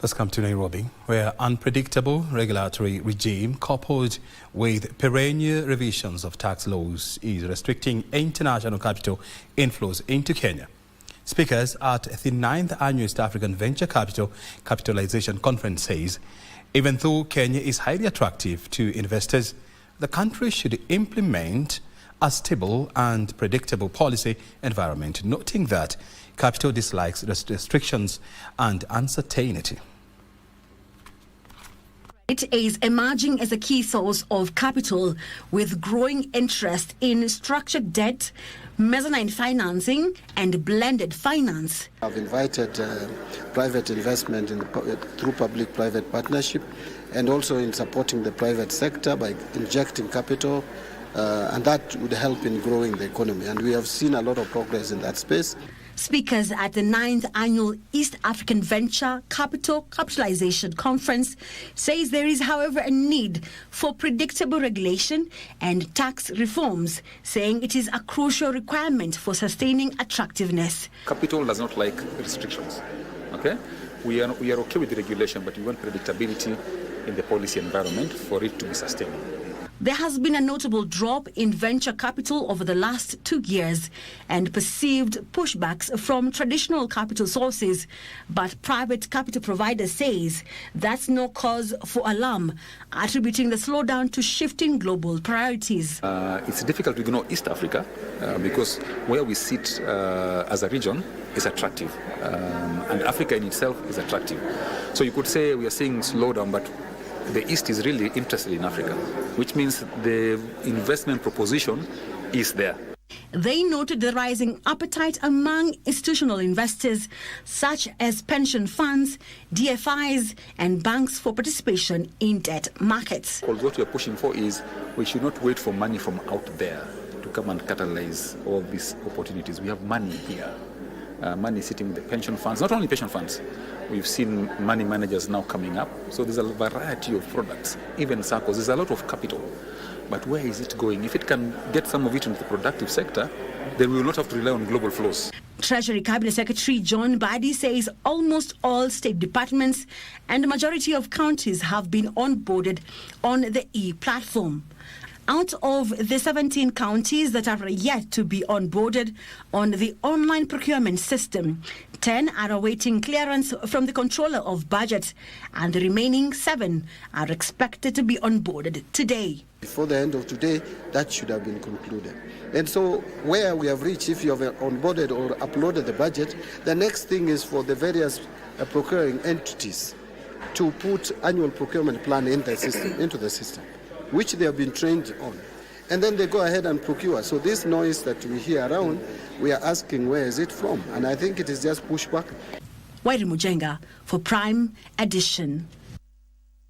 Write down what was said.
Let's come to Nairobi, where unpredictable regulatory regime coupled with perennial revisions of tax laws is restricting international capital inflows into Kenya. Speakers at the 9th Annual East African Venture Capital Capitalization Conference says, even though Kenya is highly attractive to investors, the country should implement a stable and predictable policy environment, noting that capital dislikes restrictions and uncertainty. It is emerging as a key source of capital with growing interest in structured debt, mezzanine financing and blended finance. I've invited private investment through public-private partnership and also in supporting the private sector by injecting capital and that would help in growing the economy, and we have seen a lot of progress in that space. Speakers at the 9th Annual East African Venture Capital Capitalization Conference says there is, however, a need for predictable regulation and tax reforms, saying it is a crucial requirement for sustaining attractiveness. Capital does not like restrictions. Okay? We are okay with the regulation, but we want predictability in the policy environment for it to be sustainable. There has been a notable drop in venture capital over the last 2 years and perceived pushbacks from traditional capital sources. But private capital providers says that's no cause for alarm, attributing the slowdown to shifting global priorities. It's difficult to ignore East Africa because where we sit as a region is attractive, and Africa in itself is attractive. So you could say we are seeing slowdown, but the East is really interested in Africa, which means the investment proposition is there. They noted the rising appetite among institutional investors, such as pension funds, DFIs, and banks for participation in debt markets. What we are pushing for is we should not wait for money from out there to come and catalyze all these opportunities. We have money here. Money sitting with the pension funds, not only pension funds. We've seen money managers now coming up. So there's a variety of products, even circles. There's a lot of capital. But where is it going? If it can get some of it into the productive sector, then we will not have to rely on global flows. Treasury Cabinet Secretary John Badi says almost all state departments and the majority of counties have been onboarded on the e-platform. Out of the 17 counties that are yet to be onboarded on the online procurement system, 10 are awaiting clearance from the Controller of Budget, and the remaining 7 are expected to be onboarded today. Before the end of today, that should have been concluded. And so where we have reached, if you have onboarded or uploaded the budget, the next thing is for the various procuring entities to put annual procurement plan into the system, which they have been trained on. And then they go ahead and procure. So this noise that we hear around, we are asking where is it from? And I think it is just pushback. Wairi Mujenga for Prime Edition.